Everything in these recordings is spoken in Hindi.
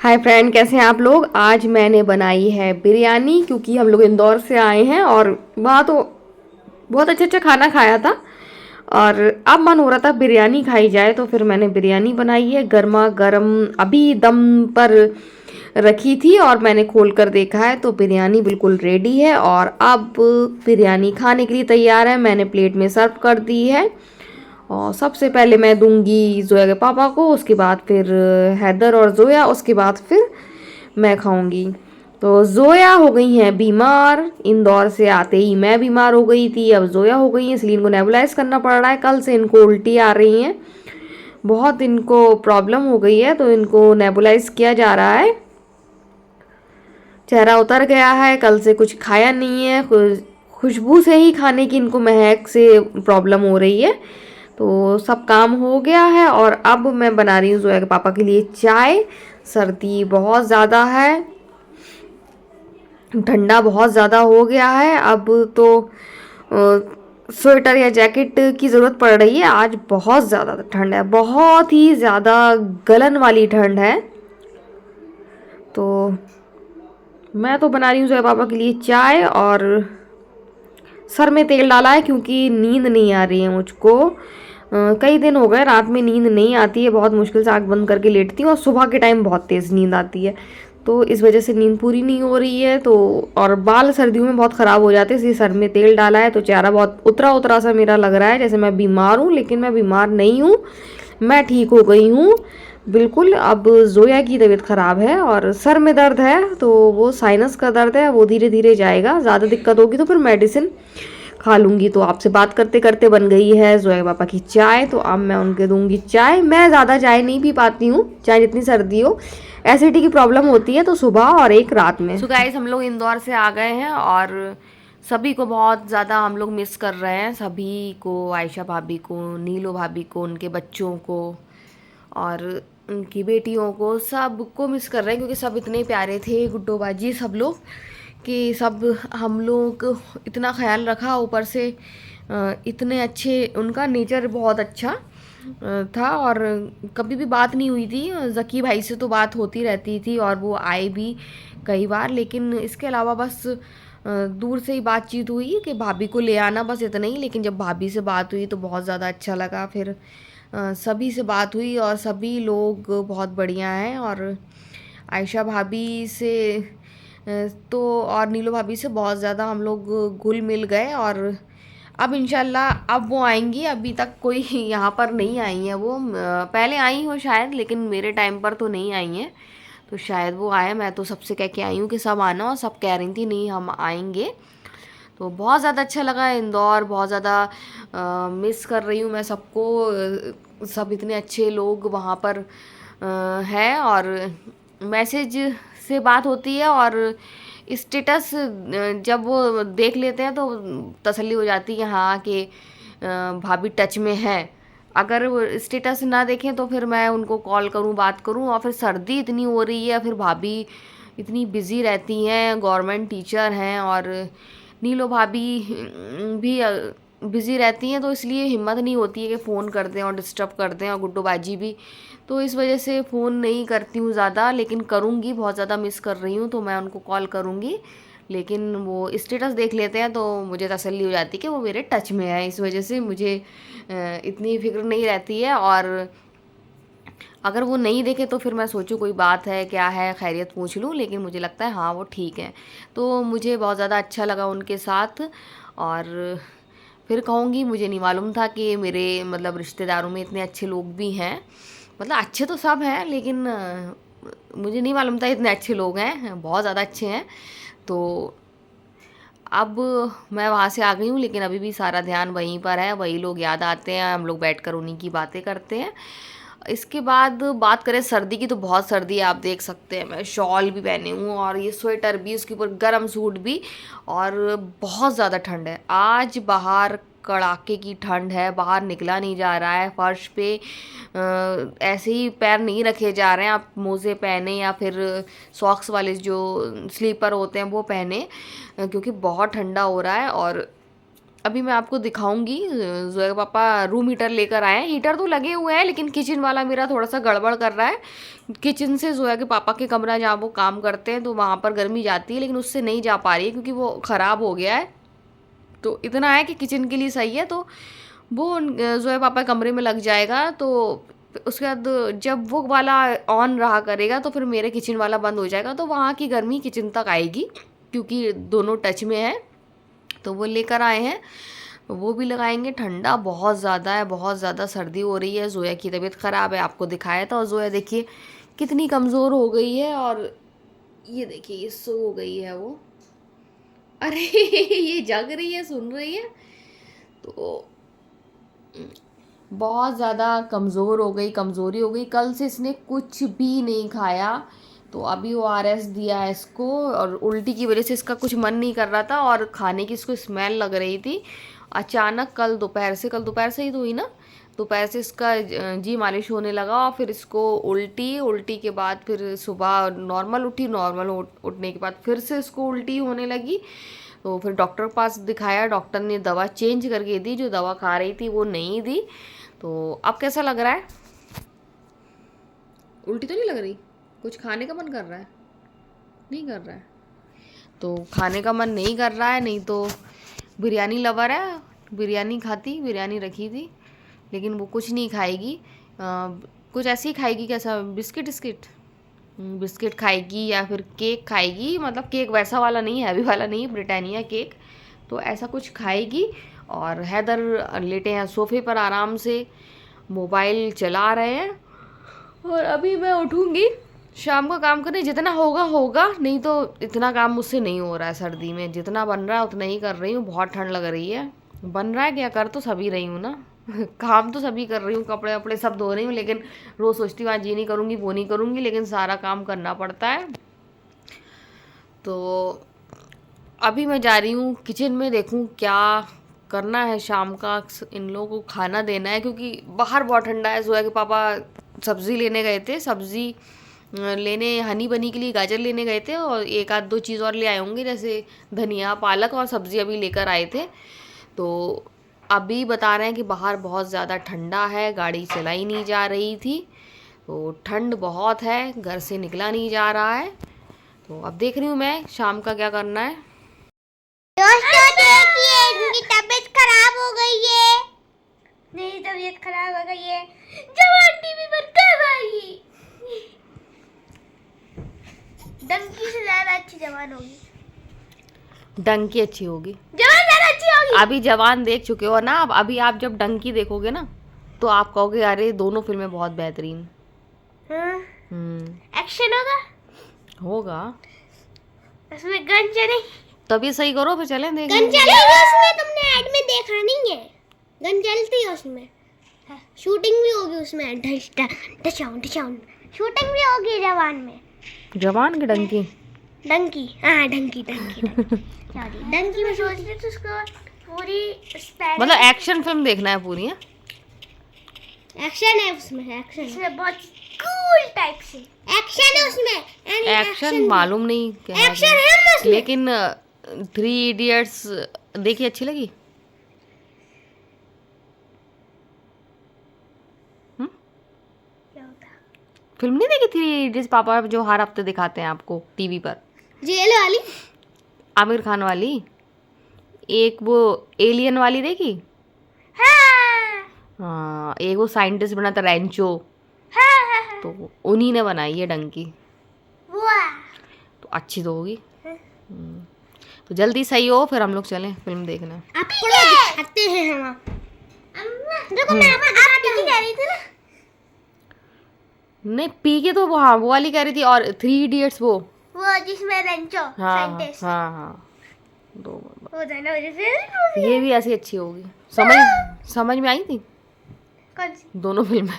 हाय फ्रेंड, कैसे हैं आप लोग। आज मैंने बनाई है बिरयानी क्योंकि हम लोग इंदौर से आए हैं और वहाँ तो बहुत अच्छा अच्छा खाना खाया था। और अब मन हो रहा था बिरयानी खाई जाए, तो फिर मैंने बिरयानी बनाई है गर्मा गर्म। अभी दम पर रखी थी और मैंने खोल कर देखा है तो बिरयानी बिल्कुल रेडी है। और अब बिरयानी खाने के लिए तैयार है। मैंने प्लेट में सर्व कर दी है। और सबसे पहले मैं दूंगी जोया के पापा को, उसके बाद फिर हैदर और जोया, उसके बाद फिर मैं खाऊंगी। तो जोया हो गई हैं बीमार, इंदौर से आते ही मैं बीमार हो गई थी, अब जोया हो गई है, इसलिए इनको नेबुलाइज करना पड़ रहा है। कल से इनको उल्टी आ रही हैं, बहुत इनको प्रॉब्लम हो गई है, तो इनको नेबुलाइज किया जा रहा है। चेहरा उतर गया है, कल से कुछ खाया नहीं है, खुशबू से ही खाने की इनको महक से प्रॉब्लम हो रही है। तो सब काम हो गया है और अब मैं बना रही हूँ जोया के पापा के लिए चाय। सर्दी बहुत ज़्यादा है, ठंडा बहुत ज़्यादा हो गया है। अब तो स्वेटर या जैकेट की ज़रूरत पड़ रही है। आज बहुत ज़्यादा ठंड है, बहुत ही ज़्यादा गलन वाली ठंड है। तो मैं तो बना रही हूँ जोया पापा के लिए चाय और सर में तेल डाला है क्योंकि नींद नहीं आ रही है मुझको। कई दिन हो गए रात में नींद नहीं आती है, बहुत मुश्किल से आँख बंद करके लेटती हूँ और सुबह के टाइम बहुत तेज़ नींद आती है, तो इस वजह से नींद पूरी नहीं हो रही है। तो और बाल सर्दियों में बहुत ख़राब हो जाते हैं, इसलिए सर में तेल डाला है। तो चेहरा बहुत उतरा उतरा सा मेरा लग रहा है, जैसे मैं बीमार हूँ, लेकिन मैं बीमार नहीं हूँ, मैं ठीक हो गई हूँ बिल्कुल। अब जोया की तबीयत ख़राब है और सर में दर्द है, तो वो साइनस का दर्द है, वो धीरे धीरे जाएगा। ज़्यादा दिक्कत होगी तो फिर मेडिसिन खा लूँगी। तो आपसे बात करते करते बन गई है जोया पापा की चाय, तो अब मैं उनके दूंगी चाय। मैं ज़्यादा चाय नहीं पी पाती हूँ, चाहे जितनी सर्दी हो। एसिडिटी की प्रॉब्लम होती है, तो सुबह और एक रात में। सो गाइस, हम लोग इंदौर से आ गए हैं और सभी को बहुत ज़्यादा हम लोग मिस कर रहे हैं। सभी को, आयशा भाभी को, नीलो भाभी को, उनके बच्चों को और उनकी बेटियों को, सबको मिस कर रहे हैं क्योंकि सब इतने प्यारे थे, गुड्डो बाजी सब लोग, कि सब हम लोग इतना ख्याल रखा। ऊपर से इतने अच्छे, उनका नेचर बहुत अच्छा था। और कभी भी बात नहीं हुई थी, ज़की भाई से तो बात होती रहती थी और वो आए भी कई बार, लेकिन इसके अलावा बस दूर से ही बातचीत हुई कि भाभी को ले आना, बस इतना ही। लेकिन जब भाभी से बात हुई तो बहुत ज़्यादा अच्छा लगा। फिर सभी से बात हुई और सभी लोग बहुत बढ़िया हैं। और आयशा भाभी से तो और नीलो भाभी से बहुत ज़्यादा हम लोग घुल मिल गए। और अब इंशाल्लाह अब वो आएंगी, अभी तक कोई यहाँ पर नहीं आई है वो। पहले आई हो शायद, लेकिन मेरे टाइम पर तो नहीं आई हैं, तो शायद वो आए। मैं तो सबसे कह के आई हूँ कि सब आना, और सब कह रही थी नहीं हम आएंगे। तो बहुत ज़्यादा अच्छा लगा इंदौर, बहुत ज़्यादा मिस कर रही हूँ मैं सबको। सब इतने अच्छे लोग वहाँ पर हैं और मैसेज से बात होती है और स्टेटस जब वो देख लेते हैं तो तसल्ली हो जाती है हाँ कि भाभी टच में है। अगर वो स्टेटस ना देखें तो फिर मैं उनको कॉल करूं, बात करूं। और फिर सर्दी इतनी हो रही है, फिर भाभी इतनी बिज़ी रहती हैं, गवर्नमेंट टीचर हैं, और नीलो भाभी भी बिज़ी रहती हैं, तो इसलिए हिम्मत नहीं होती है कि फ़ोन कर दें और डिस्टर्ब कर दें। और गुड्डो बाजी भी, तो इस वजह से फ़ोन नहीं करती हूँ ज़्यादा, लेकिन करूँगी। बहुत ज़्यादा मिस कर रही हूँ तो मैं उनको कॉल करूँगी। लेकिन वो स्टेटस देख लेते हैं तो मुझे तसल्ली हो जाती है कि वो मेरे टच में है, इस वजह से मुझे इतनी फिक्र नहीं रहती है। और अगर वो नहीं देखे तो फिर मैं सोचूं कोई बात है, क्या है, खैरियत पूछ लूं, लेकिन मुझे लगता है हाँ वो ठीक है। तो मुझे बहुत ज़्यादा अच्छा लगा उनके साथ। और फिर कहूँगी, मुझे नहीं मालूम था कि मेरे मतलब रिश्तेदारों में इतने अच्छे लोग भी हैं। मतलब अच्छे तो सब हैं, लेकिन मुझे नहीं मालूम था इतने अच्छे लोग हैं, बहुत ज़्यादा अच्छे हैं। तो अब मैं वहाँ से आ गई हूँ, लेकिन अभी भी सारा ध्यान वहीं पर है, वही लोग याद आते हैं, हम लोग बैठकर उन्हीं की बातें करते हैं। इसके बाद बात करें सर्दी की, तो बहुत सर्दी है, आप देख सकते हैं। मैं शॉल भी पहनी हूँ और ये स्वेटर भी, उसके ऊपर गर्म सूट भी, और बहुत ज़्यादा ठंड है आज बाहर। कड़ाके की ठंड है, बाहर निकला नहीं जा रहा है। फर्श पे ऐसे ही पैर नहीं रखे जा रहे हैं, आप मोज़े पहने या फिर सॉक्स वाले जो स्लीपर होते हैं वो पहने, क्योंकि बहुत ठंडा हो रहा है। और अभी मैं आपको दिखाऊंगी। जोया पापा रूम हीटर लेकर आए हैं। हीटर तो लगे हुए हैं लेकिन किचन वाला मेरा थोड़ा सा गड़बड़ कर रहा है। किचन से जोया के पापा के कमरा जहाँ वो काम करते हैं तो वहाँ पर गर्मी जाती है, लेकिन उससे नहीं जा पा रही है क्योंकि वो ख़राब हो गया है। तो इतना है कि किचन के लिए सही है, तो वो जोया पापा कमरे में लग जाएगा। तो उसके बाद जब वो वाला ऑन रहा करेगा तो फिर मेरे किचन वाला बंद हो जाएगा, तो वहाँ की गर्मी किचन तक आएगी क्योंकि दोनों टच में है। तो वो लेकर आए हैं, वो भी लगाएंगे। ठंडा बहुत ज़्यादा है, बहुत ज़्यादा सर्दी हो रही है। जोया की तबीयत ख़राब है, आपको दिखाया था। और जोया देखिए कितनी कमज़ोर हो गई है, और ये देखिए ये सो गई है वो। अरे ये जग रही है, सुन रही है। तो बहुत ज़्यादा कमज़ोर हो गई, कमज़ोरी हो गई। कल से इसने कुछ भी नहीं खाया, तो अभी ORS दिया है इसको, और उल्टी की वजह से इसका कुछ मन नहीं कर रहा था और खाने की इसको स्मेल लग रही थी। अचानक कल दोपहर से ही तो हुई ना, दोपहर से इसका जी मालिश होने लगा, और फिर इसको उल्टी के बाद फिर सुबह नॉर्मल उठी, नॉर्मल उठने के बाद फिर से इसको उल्टी होने लगी। तो फिर डॉक्टर के पास दिखाया, डॉक्टर ने दवा चेंज करके दी, जो दवा खा रही थी वो नहीं दी। तो अब कैसा लग रहा है? उल्टी तो नहीं लग रही? कुछ खाने का मन कर रहा है? नहीं कर रहा है? तो खाने का मन नहीं कर रहा है, नहीं तो बिरयानी लवर है, बिरयानी खाती, बिरयानी रखी थी, लेकिन वो कुछ नहीं खाएगी। कुछ ऐसे ही खाएगी, कैसा बिस्किट बिस्किट खाएगी या फिर केक खाएगी। मतलब केक वैसा वाला नहीं, हैवी वाला नहीं, ब्रिटानिया केक, तो ऐसा कुछ खाएगी। और हैदर लेटे हैं सोफे पर आराम से, मोबाइल चला रहे हैं। और अभी मैं उठूँगी शाम का काम करने, जितना होगा होगा, नहीं तो इतना काम मुझसे नहीं हो रहा है सर्दी में। जितना बन रहा है उतना ही कर रही हूँ, बहुत ठंड लग रही है। बन रहा है क्या, कर तो सभी रही हूँ ना काम तो सभी कर रही हूँ, कपड़े वपड़े सब धो रही हूँ, लेकिन रोज़ सोचती हूँ आज ये नहीं करूँगी वो नहीं करूँगी, लेकिन सारा काम करना पड़ता है। तो अभी मैं जा रही हूँ किचन में, देखूँ क्या करना है शाम का। इन लोगों को खाना देना है क्योंकि बाहर बहुत ठंडा है। जोया के पापा सब्ज़ी लेने गए थे, सब्ज़ी लेने हनी बनी के लिए गाजर लेने गए थे, और एक आध दो चीज़ और ले आए होंगे, जैसे धनिया पालक और सब्ज़ी अभी लेकर आए थे। तो अभी बता रहे हैं कि बाहर बहुत ज़्यादा ठंडा है, गाड़ी चलाई नहीं जा रही थी, तो ठंड बहुत है, घर से निकला नहीं जा रहा है। तो अब देख रही हूँ मैं शाम का क्या करना है। दोस्तों देखिए, इनकी तबीयत खराब हो गई है। मेरी तबीयत खराब हो गई है। जवान टीवी पर कब आएगी? डंकी से ज्यादा अच्छी जवान होगी। डंकी अच्छी होगी, जवान ज्यादा अच्छी होगी। अभी जवान देख चुके हो ना, अब अभी आप जब डंकी देखोगे ना तो आप कहोगे अरे दोनों फिल्में बहुत बेहतरीन। एक्शन होगा, होगा, उसमें गन चलेगी। तभी सही करो, फिर चलें देख। गन चलेगी उसमें, तुमने ऐड में देखा नहीं है? गन चलती है उसमें, शूटिंग भी होगी उसमें, डशाउन शूटिंग भी होगी जवान में। जवान की डंकी, डंकी, हाँ डंकी डंकी में सोच रही थी उसको पूरी मतलब एक्शन फिल्म देखना है पूरी है? एक्शन है उसमें, एक्शन इसमें बहुत कूल टाइप से एक्शन है उसमें। एक्शन मालूम नहीं क्या एक्शन है उसमें, लेकिन 3 इडियट्स देखी, अच्छी लगी। क्या होता है? फिल्म नहीं देखी 3 इडियट्स? पापा जो हर हफ्ते दिखाते हैं आपको टीवी पर, जेल वाली, आमिर खान वाली। एक वो एलियन वाली देखी? हाँ, एक वो साइंटिस्ट बना था रैंचो, तो उन्हीं ने बनाई है डंकी, तो अच्छी तो होगी। तो जल्दी सही हो फिर हम लोग चलें फिल्म देखने। आपको दिखाते हैं हम। देखो मैं आप टीवी कह रही थी ना, नहीं पी के तो वो, हाँ वो वाली कह रही थी, और 3 इडियट्स वो जिसमें रेंचो हाँ साइंटिस्ट, हाँ दो वो जाना वजह से ये भी ऐसी अच्छी होगी। समझ में आई थी कौन सी दोनों फिल्में।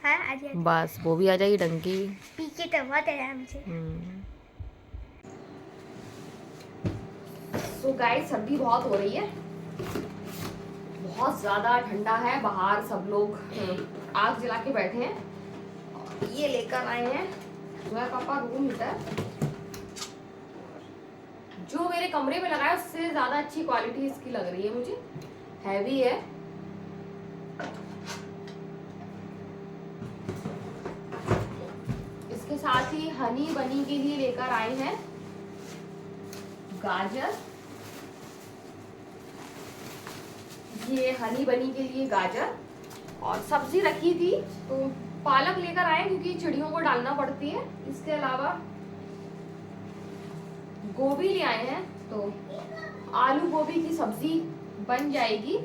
हाँ आज बस वो भी आ जाएगी, डंकी भी। पीके तो बहुत आराम से। तो गाइस सर्दी बहुत हो रही है, बहुत ज़्यादा ठंडा है बाहर। सब लोग आग जला के बैठे हैं, और ये लेकर आए हैं जोया पापा रूम हीटर। जो मेरे कमरे में लगा है उससे ज़्यादा अच्छी क्वालिटी इसकी लग रही है मुझे, हैवी है। इसके साथ ही हनी बनी के लिए लेकर आए हैं गाजर, ये हनी बनी के लिए गाजर, और सब्जी रखी थी तो पालक लेकर आए क्योंकि चिड़ियों को डालना पड़ती है। इसके अलावा गोभी ले आए हैं, तो आलू गोभी की सब्जी बन जाएगी।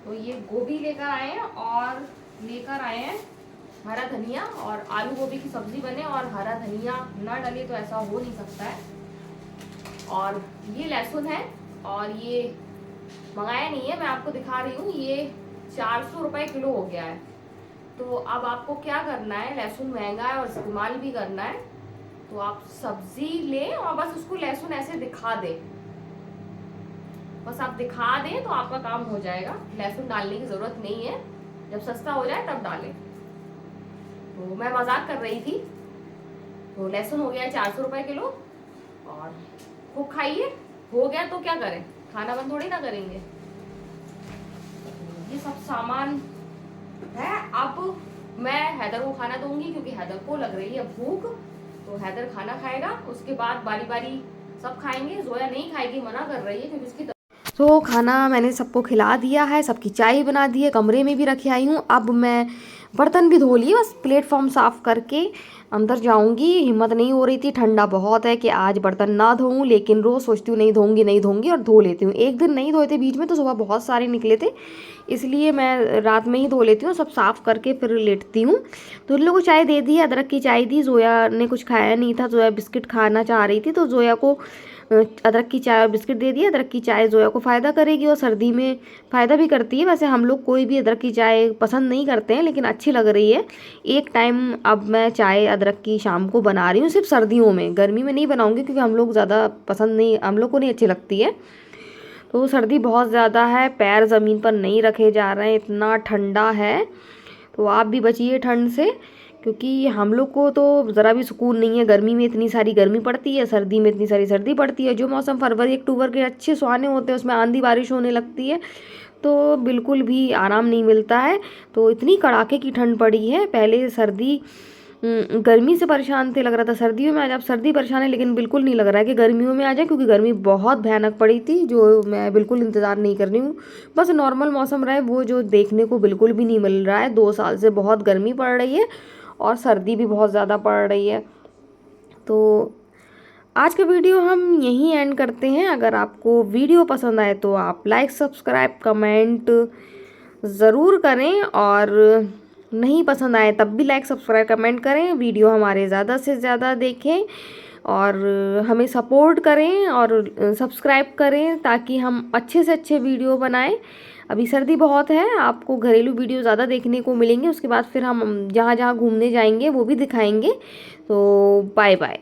तो ये गोभी लेकर आए हैं और लेकर आए हैं हरा धनिया, और आलू गोभी की सब्जी बने और हरा धनिया ना डले तो ऐसा हो नहीं सकता है। और ये लहसुन है, और ये मंगाया नहीं है, मैं आपको दिखा रही हूँ। ये 400 रुपये किलो हो गया है। तो अब आपको क्या करना है, लहसुन महंगा है और इस्तेमाल भी करना है, तो आप सब्जी लें और बस उसको लहसुन ऐसे दिखा दें, बस आप दिखा दें तो आपका काम हो जाएगा। लहसुन डालने की ज़रूरत नहीं है, जब सस्ता हो जाए तब डालें। तो मैं मजाक कर रही थी। तो लहसुन हो गया 400 रुपये किलो, और खूब खाइए। हो गया तो क्या करें, खाना बंद थोड़ी ना करेंगे। ये सब सामान है। अब मैं हैदर को खाना दूंगी क्योंकि हैदर को लग रही है भूख, तो हैदर खाना खाएगा, उसके बाद बारी बारी सब खाएंगे। जोया नहीं खाएगी, मना कर रही है क्योंकि उसकी तो खाना मैंने सबको खिला दिया है, सबकी चाय बना दी है, कमरे में भी रखे आई हूँ। अब मैं बर्तन भी धो लिए, बस प्लेटफॉर्म साफ़ करके अंदर जाऊँगी। हिम्मत नहीं हो रही थी, ठंडा बहुत है, कि आज बर्तन ना धोऊँ, लेकिन रोज़ सोचती हूँ नहीं धोऊंगी और धो लेती हूँ। एक दिन नहीं धोए थे बीच में, तो सुबह बहुत सारे निकले थे, इसलिए मैं रात में ही धो लेती हूँ, सब साफ़ करके फिर लेटती हूँ। तो उन लोगों को चाय दे दी, अदरक की चाय दी। जोया ने कुछ खाया नहीं था, जोया बिस्किट खाना चाह रही थी, तो जोया को अदरक की चाय और बिस्किट दे दिया। अदरक की चाय जोया को फ़ायदा करेगी और सर्दी में फ़ायदा भी करती है। वैसे हम लोग कोई भी अदरक की चाय पसंद नहीं करते हैं, लेकिन अच्छी लग रही है। एक टाइम अब मैं चाय अदरक की शाम को बना रही हूँ, सिर्फ सर्दियों में, गर्मी में नहीं बनाऊँगी क्योंकि हम लोग ज़्यादा पसंद नहीं, हम लोग को नहीं अच्छी लगती है। तो सर्दी बहुत ज़्यादा है, पैर ज़मीन पर नहीं रखे जा रहे हैं, इतना ठंडा है। तो आप भी बचिए ठंड से, क्योंकि हम लोग को तो ज़रा भी सुकून नहीं है। गर्मी में इतनी सारी गर्मी पड़ती है, सर्दी में इतनी सारी सर्दी पड़ती है। जो मौसम फरवरी अक्टूबर के अच्छे सुहाने होते हैं उसमें आंधी बारिश होने लगती है, तो बिल्कुल भी आराम नहीं मिलता है। तो इतनी कड़ाके की ठंड पड़ी है। पहले सर्दी गर्मी से परेशान थे, लग रहा था सर्दियों में आ जाए, अब सर्दी परेशान है, लेकिन बिल्कुल नहीं लग रहा है कि गर्मियों में आ जाए, क्योंकि गर्मी बहुत भयानक पड़ी थी, जो मैं बिल्कुल इंतज़ार नहीं कर रही हूँ। बस नॉर्मल मौसम रहे, वो जो देखने को बिल्कुल भी नहीं मिल रहा है। 2 साल से बहुत गर्मी पड़ रही है और सर्दी भी बहुत ज़्यादा पड़ रही है। तो आज का वीडियो हम यहीं एंड करते हैं। अगर आपको वीडियो पसंद आए तो आप लाइक, सब्सक्राइब, कमेंट ज़रूर करें, और नहीं पसंद आए तब भी लाइक, सब्सक्राइब, कमेंट करें। वीडियो हमारे ज़्यादा से ज़्यादा देखें और हमें सपोर्ट करें और सब्सक्राइब करें, ताकि हम अच्छे से अच्छे वीडियो बनाएं। अभी सर्दी बहुत है, आपको घरेलू वीडियो ज़्यादा देखने को मिलेंगे। उसके बाद फिर हम जहाँ जहाँ घूमने जाएंगे वो भी दिखाएंगे। तो बाय बाय।